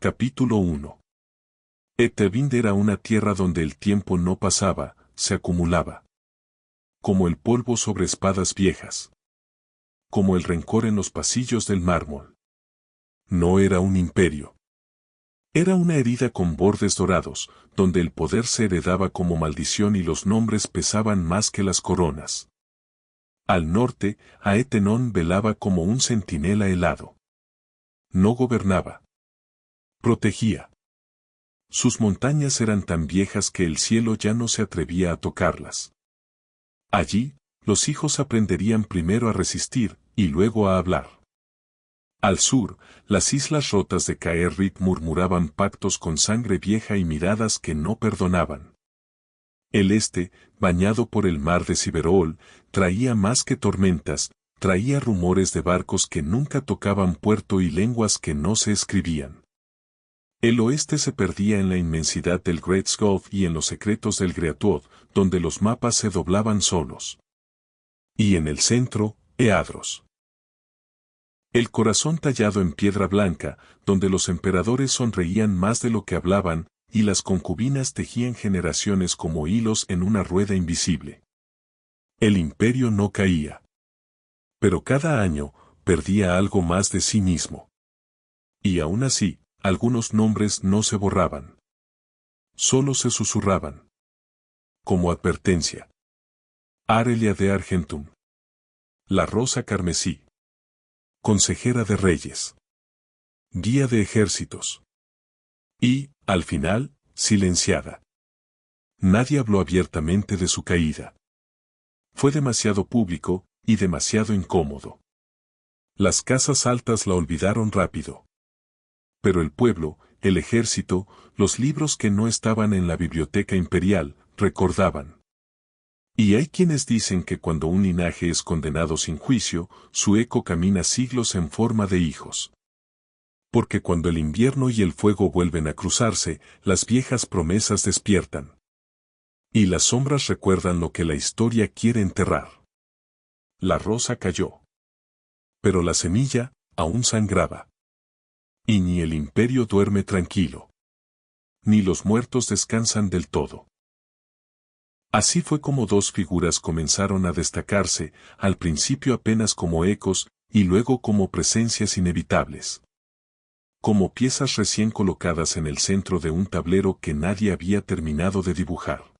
Capítulo 1. Etevind era una tierra donde el tiempo no pasaba, se acumulaba. Como el polvo sobre espadas viejas. Como el rencor en los pasillos del mármol. No era un imperio. Era una herida con bordes dorados, donde el poder se heredaba como maldición y los nombres pesaban más que las coronas. Al norte, Aetenón velaba como un centinela helado. No gobernaba. Protegía. Sus montañas eran tan viejas que el cielo ya no se atrevía a tocarlas. Allí, los hijos aprenderían primero a resistir, y luego a hablar. Al sur, las islas rotas de Caerrit murmuraban pactos con sangre vieja y miradas que no perdonaban. El este, bañado por el mar de Ciberol, traía más que tormentas, traía rumores de barcos que nunca tocaban puerto y lenguas que no se escribían. El oeste se perdía en la inmensidad del Great Gulf y en los secretos del Greatód, donde los mapas se doblaban solos. Y en el centro, Eadros. El corazón tallado en piedra blanca, donde los emperadores sonreían más de lo que hablaban, y las concubinas tejían generaciones como hilos en una rueda invisible. El imperio no caía. Pero cada año, perdía algo más de sí mismo. Y aún así, algunos nombres no se borraban. Solo se susurraban. Como advertencia. Arelia de Argentum. La rosa carmesí. Consejera de reyes. Guía de ejércitos. Y, al final, silenciada. Nadie habló abiertamente de su caída. Fue demasiado público, y demasiado incómodo. Las casas altas la olvidaron rápido. Pero el pueblo, el ejército, los libros que no estaban en la biblioteca imperial, recordaban. Y hay quienes dicen que cuando un linaje es condenado sin juicio, su eco camina siglos en forma de hijos. Porque cuando el invierno y el fuego vuelven a cruzarse, las viejas promesas despiertan. Y las sombras recuerdan lo que la historia quiere enterrar. La rosa cayó. Pero la semilla, aún sangraba. Y ni el imperio duerme tranquilo. Ni los muertos descansan del todo. Así fue como dos figuras comenzaron a destacarse, al principio apenas como ecos, y luego como presencias inevitables. Como piezas recién colocadas en el centro de un tablero que nadie había terminado de dibujar.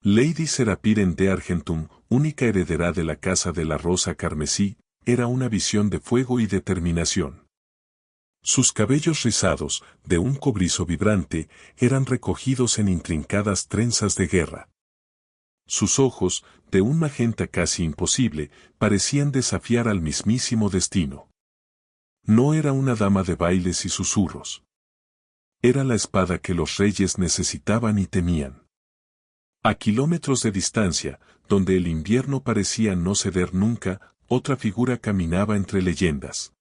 Lady Serapiren de Argentum, única heredera de la Casa de la Rosa Carmesí, era una visión de fuego y determinación. Sus cabellos rizados, de un cobrizo vibrante, eran recogidos en intrincadas trenzas de guerra. Sus ojos, de un magenta casi imposible, parecían desafiar al mismísimo destino. No era una dama de bailes y susurros. Era la espada que los reyes necesitaban y temían. A kilómetros de distancia, donde el invierno parecía no ceder nunca, otra figura caminaba entre leyendas.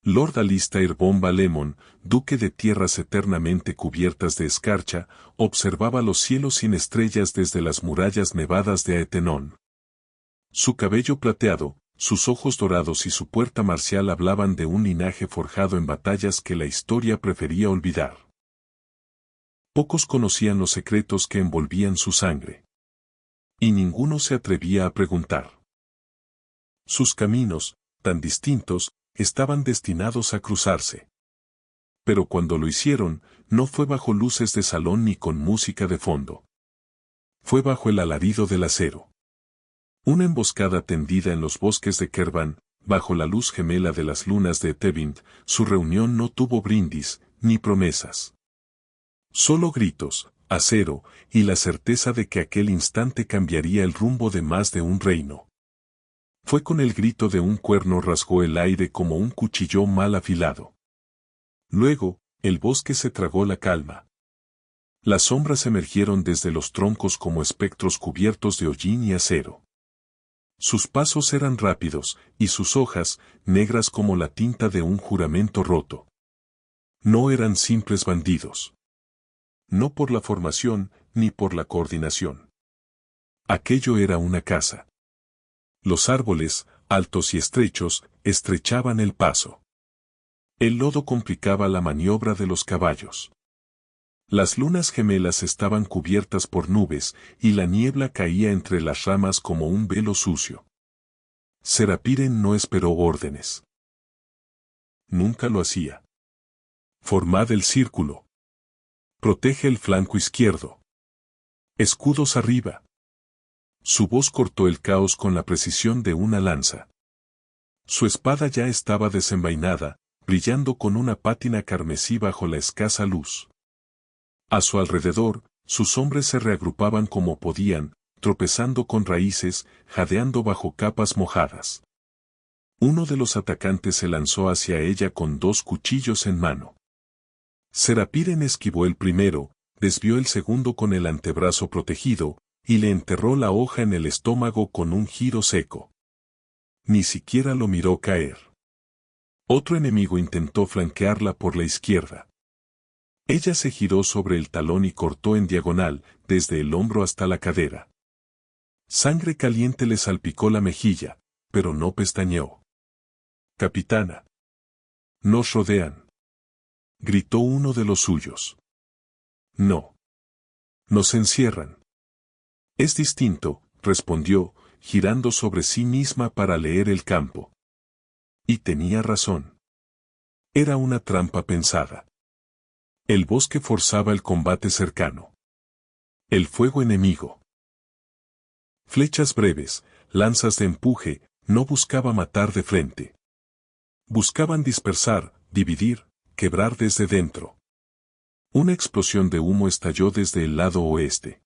Lord Alistair von Valemon, duque de tierras eternamente cubiertas de escarcha, observaba los cielos sin estrellas desde las murallas nevadas de Aetenón. Su cabello plateado, sus ojos dorados y su puerta marcial hablaban de un linaje forjado en batallas que la historia prefería olvidar. Pocos conocían los secretos que envolvían su sangre. Y ninguno se atrevía a preguntar. Sus caminos, tan distintos, estaban destinados a cruzarse. Pero cuando lo hicieron, no fue bajo luces de salón ni con música de fondo. Fue bajo el alarido del acero. Una emboscada tendida en los bosques de Kervan, bajo la luz gemela de las lunas de Etevind, su reunión no tuvo brindis, ni promesas. Solo gritos, acero, y la certeza de que aquel instante cambiaría el rumbo de más de un reino. Fue con el grito de un cuerno rasgó el aire como un cuchillo mal afilado. Luego, el bosque se tragó la calma. Las sombras emergieron desde los troncos como espectros cubiertos de hollín y acero. Sus pasos eran rápidos, y sus hojas, negras como la tinta de un juramento roto. No eran simples bandidos. No por la formación, ni por la coordinación. Aquello era una casa. Los árboles, altos y estrechos, estrechaban el paso. El lodo complicaba la maniobra de los caballos. Las lunas gemelas estaban cubiertas por nubes, y la niebla caía entre las ramas como un velo sucio. Serapiren no esperó órdenes. Nunca lo hacía. Formad el círculo. Protege el flanco izquierdo. Escudos arriba. Su voz cortó el caos con la precisión de una lanza. Su espada ya estaba desenvainada, brillando con una pátina carmesí bajo la escasa luz. A su alrededor, sus hombres se reagrupaban como podían, tropezando con raíces, jadeando bajo capas mojadas. Uno de los atacantes se lanzó hacia ella con 2 cuchillos en mano. Serapiren esquivó el primero, desvió el segundo con el antebrazo protegido, y le enterró la hoja en el estómago con un giro seco. Ni siquiera lo miró caer. Otro enemigo intentó flanquearla por la izquierda. Ella se giró sobre el talón y cortó en diagonal, desde el hombro hasta la cadera. Sangre caliente le salpicó la mejilla, pero no pestañeó. «Capitana. Nos rodean», gritó uno de los suyos. «No. Nos encierran». «Es distinto», respondió, girando sobre sí misma para leer el campo. Y tenía razón. Era una trampa pensada. El bosque forzaba el combate cercano. El fuego enemigo. Flechas breves, lanzas de empuje, no buscaba matar de frente. Buscaban dispersar, dividir, quebrar desde dentro. Una explosión de humo estalló desde el lado oeste.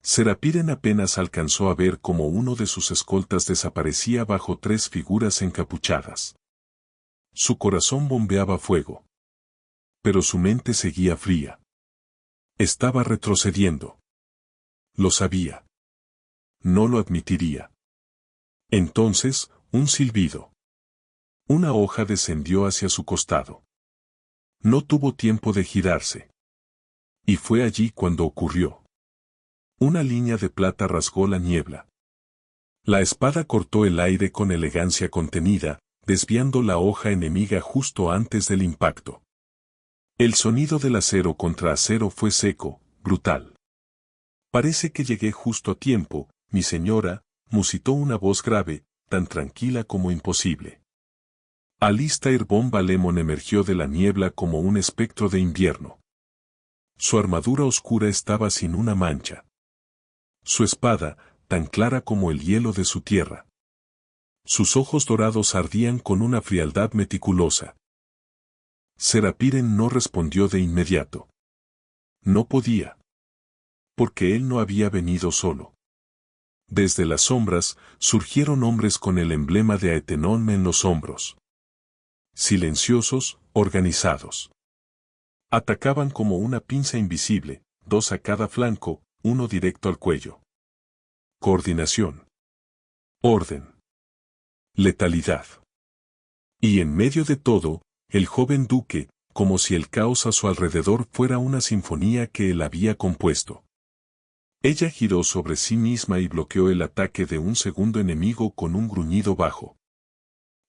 Serapiren apenas alcanzó a ver cómo uno de sus escoltas desaparecía bajo 3 figuras encapuchadas. Su corazón bombeaba fuego. Pero su mente seguía fría. Estaba retrocediendo. Lo sabía. No lo admitiría. Entonces, un silbido. Una hoja descendió hacia su costado. No tuvo tiempo de girarse. Y fue allí cuando ocurrió. Una línea de plata rasgó la niebla. La espada cortó el aire con elegancia contenida, desviando la hoja enemiga justo antes del impacto. El sonido del acero contra acero fue seco, brutal. «Parece que llegué justo a tiempo, mi señora», musitó una voz grave, tan tranquila como imposible. Alistair von Valemon emergió de la niebla como un espectro de invierno. Su armadura oscura estaba sin una mancha. Su espada, tan clara como el hielo de su tierra. Sus ojos dorados ardían con una frialdad meticulosa. Serapiren no respondió de inmediato. No podía. Porque él no había venido solo. Desde las sombras, surgieron hombres con el emblema de Aetenón en los hombros. Silenciosos, organizados. Atacaban como una pinza invisible, 2 a cada flanco, uno directo al cuello. Coordinación. Orden. Letalidad. Y en medio de todo, el joven duque, como si el caos a su alrededor fuera una sinfonía que él había compuesto. Ella giró sobre sí misma y bloqueó el ataque de un segundo enemigo con un gruñido bajo.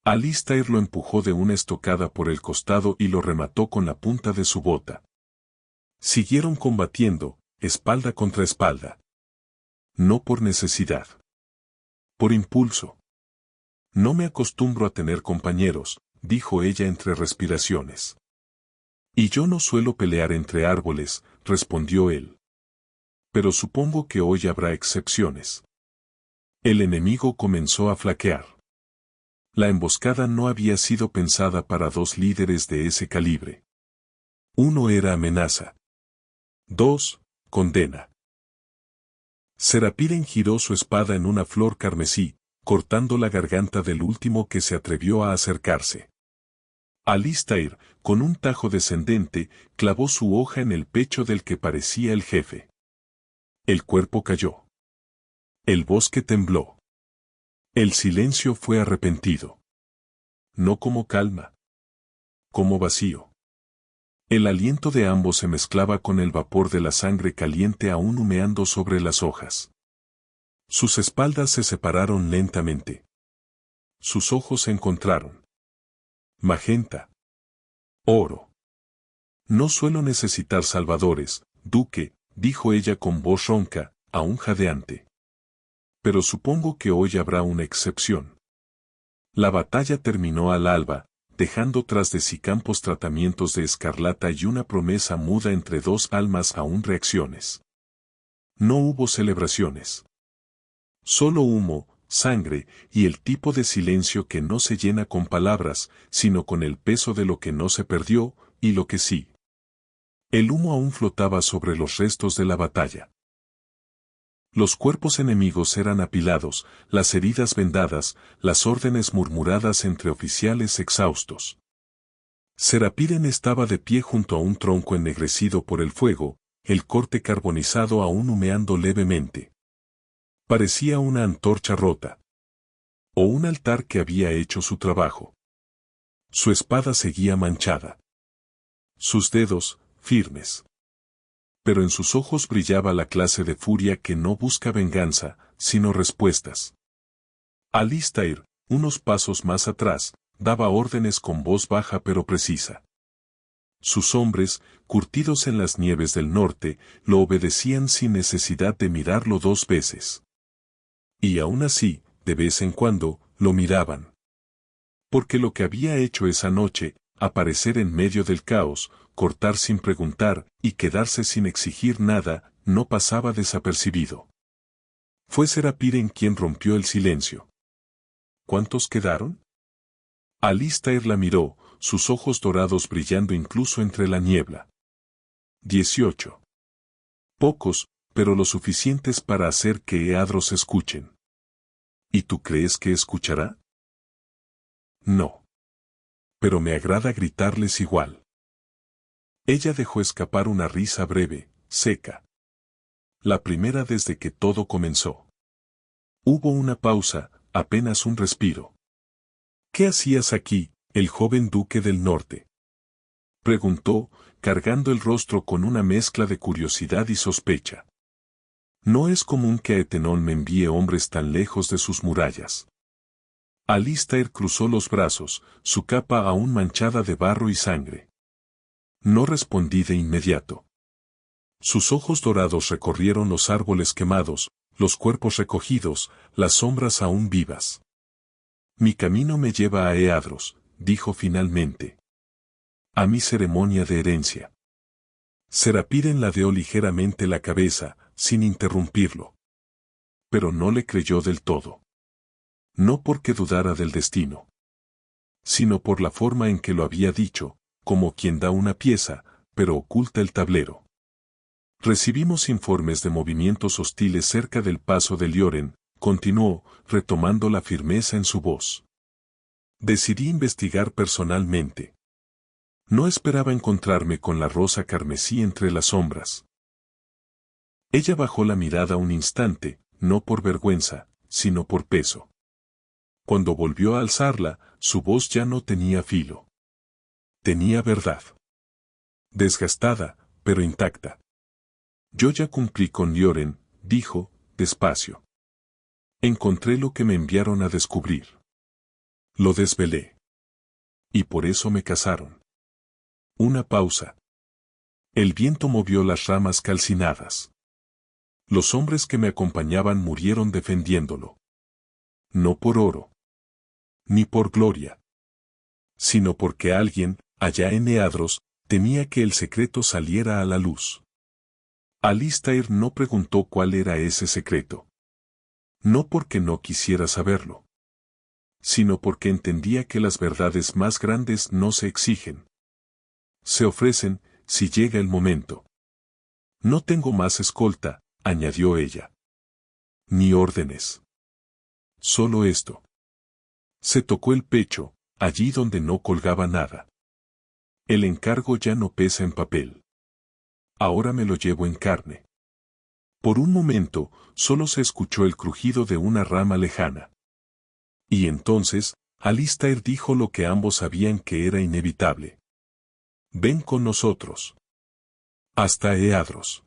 Alistair lo empujó de una estocada por el costado y lo remató con la punta de su bota. Siguieron combatiendo, espalda contra espalda. No por necesidad. Por impulso. «No me acostumbro a tener compañeros», dijo ella entre respiraciones. «Y yo no suelo pelear entre árboles», respondió él. «Pero supongo que hoy habrá excepciones». El enemigo comenzó a flaquear. La emboscada no había sido pensada para 2 líderes de ese calibre. 1 era amenaza. 2, condena. Serapiren giró su espada en una flor carmesí, cortando la garganta del último que se atrevió a acercarse. Alistair, con un tajo descendente, clavó su hoja en el pecho del que parecía el jefe. El cuerpo cayó. El bosque tembló. El silencio fue arrepentido. No como calma. Como vacío. El aliento de ambos se mezclaba con el vapor de la sangre caliente aún humeando sobre las hojas. Sus espaldas se separaron lentamente. Sus ojos se encontraron. Magenta. Oro. No suelo necesitar salvadores, duque, dijo ella con voz ronca, aún jadeante. Pero supongo que hoy habrá una excepción. La batalla terminó al alba, dejando tras de sí campos tratamientos de escarlata y una promesa muda entre dos almas aún reacciones. No hubo celebraciones. Solo humo, sangre, y el tipo de silencio que no se llena con palabras, sino con el peso de lo que no se perdió, y lo que sí. El humo aún flotaba sobre los restos de la batalla. Los cuerpos enemigos eran apilados, las heridas vendadas, las órdenes murmuradas entre oficiales exhaustos. Serapiren estaba de pie junto a un tronco ennegrecido por el fuego, el corte carbonizado aún humeando levemente. Parecía una antorcha rota. O un altar que había hecho su trabajo. Su espada seguía manchada. Sus dedos, firmes. Pero en sus ojos brillaba la clase de furia que no busca venganza, sino respuestas. Alistair, unos pasos más atrás, daba órdenes con voz baja pero precisa. Sus hombres, curtidos en las nieves del norte, lo obedecían sin necesidad de mirarlo dos veces. Y aún así, de vez en cuando, lo miraban. Porque lo que había hecho esa noche, aparecer en medio del caos, cortar sin preguntar, y quedarse sin exigir nada, no pasaba desapercibido. Fue Serapiren quien rompió el silencio. ¿Cuántos quedaron? Alistair la miró, sus ojos dorados brillando incluso entre la niebla. 18. Pocos, pero lo suficientes para hacer que Eadros escuchen. ¿Y tú crees que escuchará? No. Pero me agrada gritarles igual. Ella dejó escapar una risa breve, seca. La primera desde que todo comenzó. Hubo una pausa, apenas un respiro. ¿Qué hacías aquí, el joven duque del norte? Preguntó, cargando el rostro con una mezcla de curiosidad y sospecha. No es común que Aetenón me envíe hombres tan lejos de sus murallas. Alistair cruzó los brazos, su capa aún manchada de barro y sangre. No respondí de inmediato. Sus ojos dorados recorrieron los árboles quemados, los cuerpos recogidos, las sombras aún vivas. Mi camino me lleva a Eadros, dijo finalmente. A mi ceremonia de herencia. Serapiren ladeó ligeramente la cabeza, sin interrumpirlo. Pero no le creyó del todo. No porque dudara del destino, sino por la forma en que lo había dicho, como quien da una pieza, pero oculta el tablero. Recibimos informes de movimientos hostiles cerca del paso de Lioren, continuó, retomando la firmeza en su voz. Decidí investigar personalmente. No esperaba encontrarme con la rosa carmesí entre las sombras. Ella bajó la mirada un instante, no por vergüenza, sino por peso. Cuando volvió a alzarla, su voz ya no tenía filo. Tenía verdad. Desgastada, pero intacta. Yo ya cumplí con Lioren, dijo, despacio. Encontré lo que me enviaron a descubrir. Lo desvelé. Y por eso me casaron. Una pausa. El viento movió las ramas calcinadas. Los hombres que me acompañaban murieron defendiéndolo. No por oro. Ni por gloria. Sino porque alguien, allá en Eadros, temía que el secreto saliera a la luz. Alistair no preguntó cuál era ese secreto. No porque no quisiera saberlo, sino porque entendía que las verdades más grandes no se exigen. Se ofrecen, si llega el momento. No tengo más escolta, añadió ella. Ni órdenes. Solo esto. Se tocó el pecho, allí donde no colgaba nada. El encargo ya no pesa en papel. Ahora me lo llevo en carne. Por un momento, solo se escuchó el crujido de una rama lejana. Y entonces, Alistair dijo lo que ambos sabían que era inevitable. Ven con nosotros. Hasta Eadros.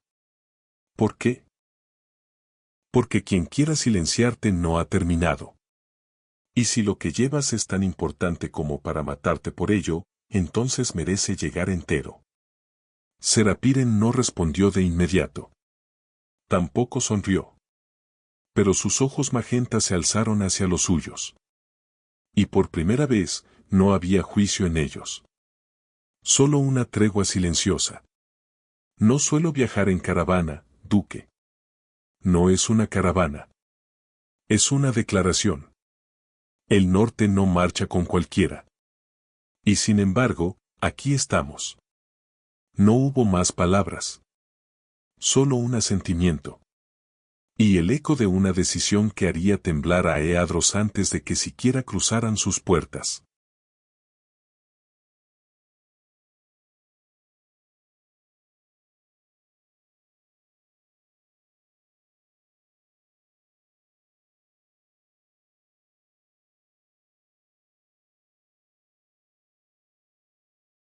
¿Por qué? Porque quien quiera silenciarte no ha terminado. Y si lo que llevas es tan importante como para matarte por ello, entonces merece llegar entero. Serapiren no respondió de inmediato. Tampoco sonrió. Pero sus ojos magenta se alzaron hacia los suyos. Y por primera vez, no había juicio en ellos. Solo una tregua silenciosa. No suelo viajar en caravana, duque. No es una caravana. Es una declaración. El norte no marcha con cualquiera. Y sin embargo, aquí estamos. No hubo más palabras. Solo un asentimiento. Y el eco de una decisión que haría temblar a Eadros antes de que siquiera cruzaran sus puertas.